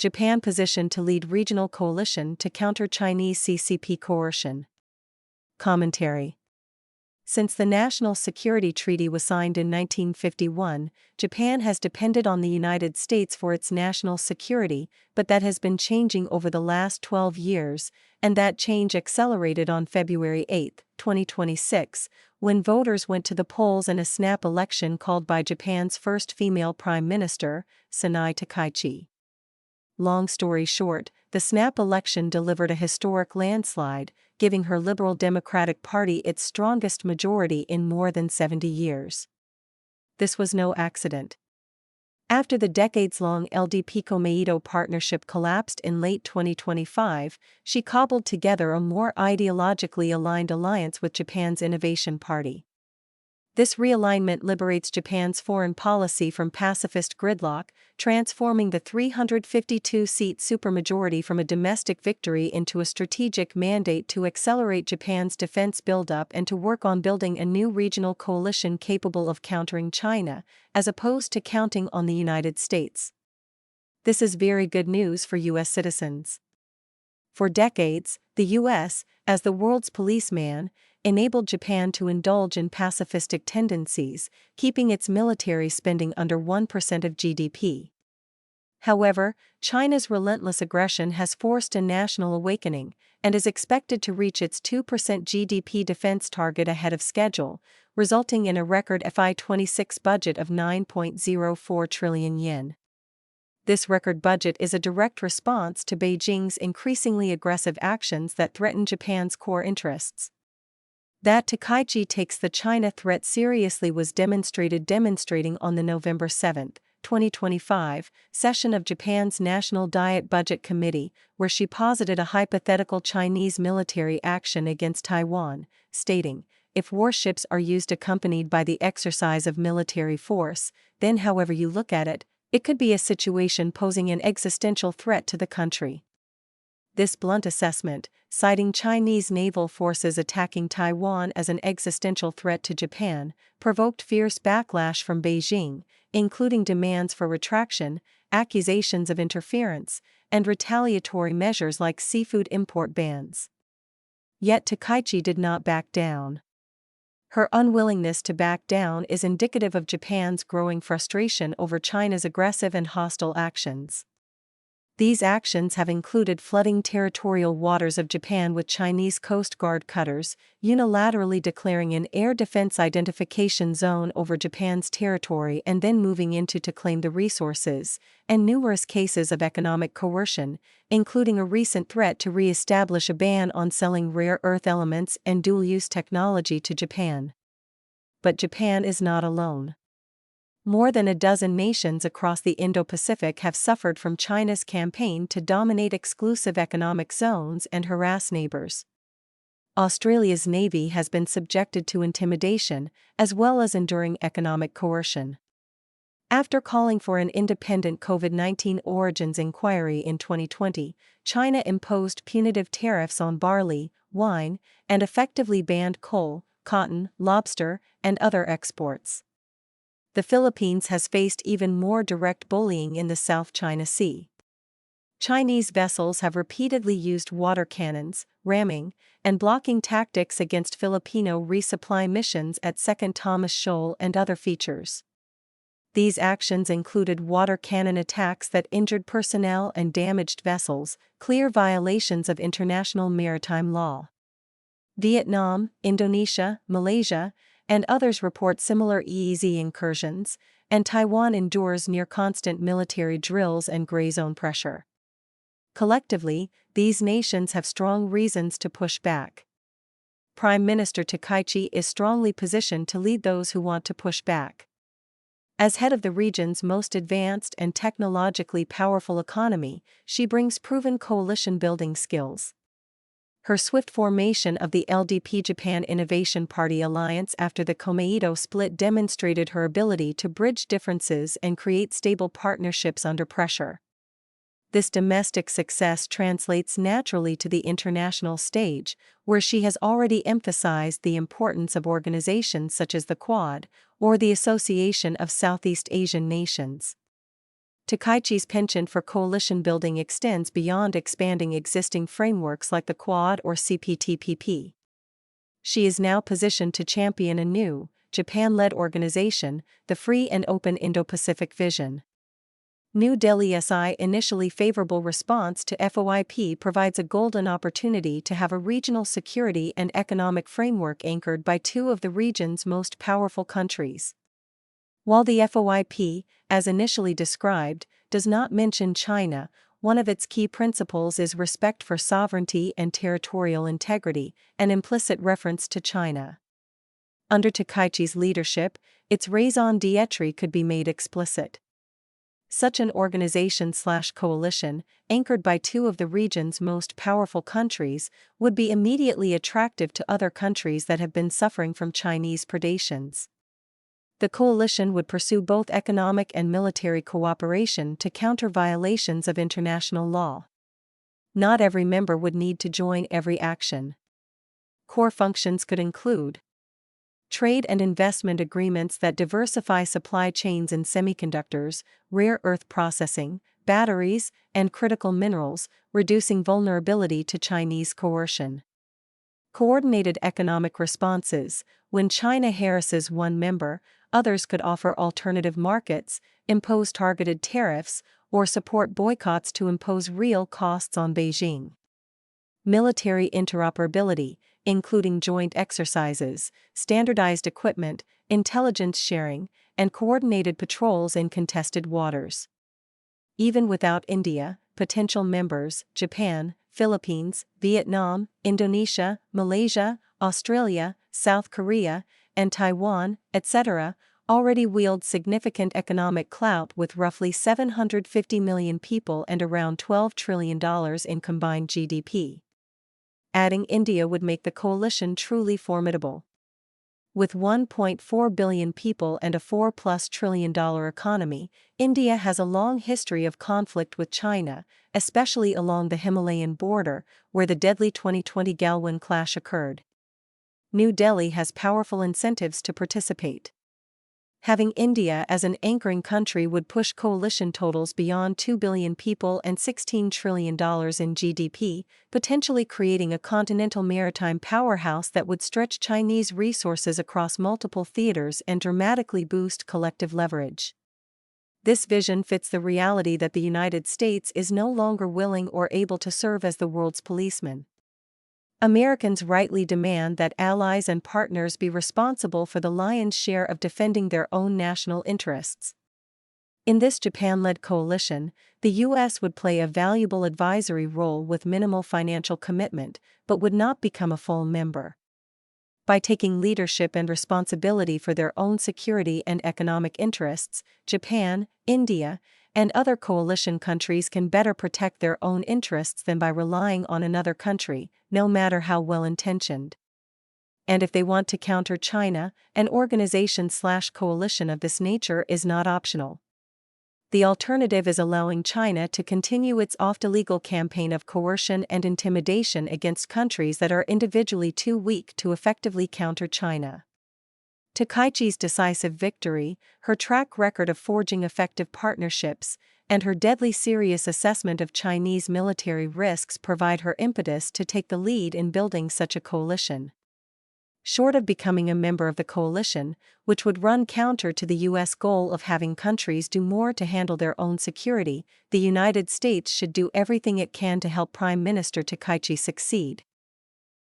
Japan positioned to lead regional coalition to counter Chinese CCP coercion. Commentary. Since the National Security Treaty was signed in 1951, Japan has depended on the United States for its national security, but that has been changing over the last 12 years, and that change accelerated on February 8, 2026, when voters went to the polls in a snap election called by Japan's first female prime minister, Sanai Takaichi. Long story short, the snap election delivered a historic landslide, giving her Liberal Democratic Party its strongest majority in more than 70 years. This was no accident. After the decades-long LDP-Komeito partnership collapsed in late 2025, she cobbled together a more ideologically aligned alliance with Japan's Innovation Party. This realignment liberates Japan's foreign policy from pacifist gridlock, transforming the 352-seat supermajority from a domestic victory into a strategic mandate to accelerate Japan's defense buildup and to work on building a new regional coalition capable of countering China, as opposed to counting on the United States. This is very good news for U.S. citizens. For decades, the U.S., as the world's policeman, enabled Japan to indulge in pacifistic tendencies, keeping its military spending under 1% of GDP. However, China's relentless aggression has forced a national awakening, and is expected to reach its 2% GDP defense target ahead of schedule, resulting in a record FY26 budget of 9.04 trillion yen. This record budget is a direct response to Beijing's increasingly aggressive actions that threaten Japan's core interests. That Takaichi takes the China threat seriously was demonstrating on the November 7, 2025, session of Japan's National Diet Budget Committee, where she posited a hypothetical Chinese military action against Taiwan, stating, "If warships are used accompanied by the exercise of military force, then however you look at it, it could be a situation posing an existential threat to the country." This blunt assessment, citing Chinese naval forces attacking Taiwan as an existential threat to Japan, provoked fierce backlash from Beijing, including demands for retraction, accusations of interference, and retaliatory measures like seafood import bans. Yet Takaichi did not back down. Her unwillingness to back down is indicative of Japan's growing frustration over China's aggressive and hostile actions. These actions have included flooding territorial waters of Japan with Chinese Coast Guard cutters, unilaterally declaring an air defense identification zone over Japan's territory and then moving into to claim the resources, and numerous cases of economic coercion, including a recent threat to re-establish a ban on selling rare earth elements and dual-use technology to Japan. But Japan is not alone. More than a dozen nations across the Indo-Pacific have suffered from China's campaign to dominate exclusive economic zones and harass neighbors. Australia's navy has been subjected to intimidation, as well as enduring economic coercion. After calling for an independent COVID-19 origins inquiry in 2020, China imposed punitive tariffs on barley, wine, and effectively banned coal, cotton, lobster, and other exports. The Philippines has faced even more direct bullying in the South China Sea. Chinese vessels have repeatedly used water cannons, ramming, and blocking tactics against Filipino resupply missions at Second Thomas Shoal and other features. These actions included water cannon attacks that injured personnel and damaged vessels, clear violations of international maritime law. Vietnam, Indonesia, Malaysia, and others report similar EEZ incursions, and Taiwan endures near-constant military drills and gray zone pressure. Collectively, these nations have strong reasons to push back. Prime Minister Takaichi is strongly positioned to lead those who want to push back. As head of the region's most advanced and technologically powerful economy, she brings proven coalition-building skills. Her swift formation of the LDP Japan Innovation Party alliance after the Komeito split demonstrated her ability to bridge differences and create stable partnerships under pressure. This domestic success translates naturally to the international stage, where she has already emphasized the importance of organizations such as the Quad, or the Association of Southeast Asian Nations. Takaichi's penchant for coalition building extends beyond expanding existing frameworks like the Quad or CPTPP. She is now positioned to champion a new, Japan-led organization, the Free and Open Indo-Pacific Vision. New Delhi's initially favorable response to FOIP provides a golden opportunity to have a regional security and economic framework anchored by two of the region's most powerful countries. While the FOIP, as initially described, does not mention China, one of its key principles is respect for sovereignty and territorial integrity, an implicit reference to China. Under Takaichi's leadership, its raison d'etre could be made explicit. Such an organization/coalition, anchored by two of the region's most powerful countries, would be immediately attractive to other countries that have been suffering from Chinese predations. The coalition would pursue both economic and military cooperation to counter violations of international law. Not every member would need to join every action. Core functions could include trade and investment agreements that diversify supply chains in semiconductors, rare earth processing, batteries, and critical minerals, reducing vulnerability to Chinese coercion. Coordinated economic responses. When China harasses one member, others could offer alternative markets, impose targeted tariffs, or support boycotts to impose real costs on Beijing. Military interoperability, including joint exercises, standardized equipment, intelligence sharing, and coordinated patrols in contested waters. Even without India, potential members, Japan, Philippines, Vietnam, Indonesia, Malaysia, Australia, South Korea, and Taiwan, etc., already wield significant economic clout with roughly 750 million people and around $12 trillion in combined GDP. Adding India would make the coalition truly formidable. With 1.4 billion people and a $4+ trillion economy, India has a long history of conflict with China, especially along the Himalayan border, where the deadly 2020 Galwan clash occurred. New Delhi has powerful incentives to participate. Having India as an anchoring country would push coalition totals beyond 2 billion people and $16 trillion in GDP, potentially creating a continental maritime powerhouse that would stretch Chinese resources across multiple theaters and dramatically boost collective leverage. This vision fits the reality that the United States is no longer willing or able to serve as the world's policeman. Americans rightly demand that allies and partners be responsible for the lion's share of defending their own national interests. In this Japan-led coalition, the U.S. would play a valuable advisory role with minimal financial commitment, but would not become a full member. By taking leadership and responsibility for their own security and economic interests, Japan, India, and other coalition countries can better protect their own interests than by relying on another country, no matter how well-intentioned. And if they want to counter China, an organization/coalition of this nature is not optional. The alternative is allowing China to continue its oft-illegal campaign of coercion and intimidation against countries that are individually too weak to effectively counter China. Takaichi's decisive victory, her track record of forging effective partnerships, and her deadly serious assessment of Chinese military risks provide her impetus to take the lead in building such a coalition. Short of becoming a member of the coalition, which would run counter to the U.S. goal of having countries do more to handle their own security, the United States should do everything it can to help Prime Minister Takaichi succeed.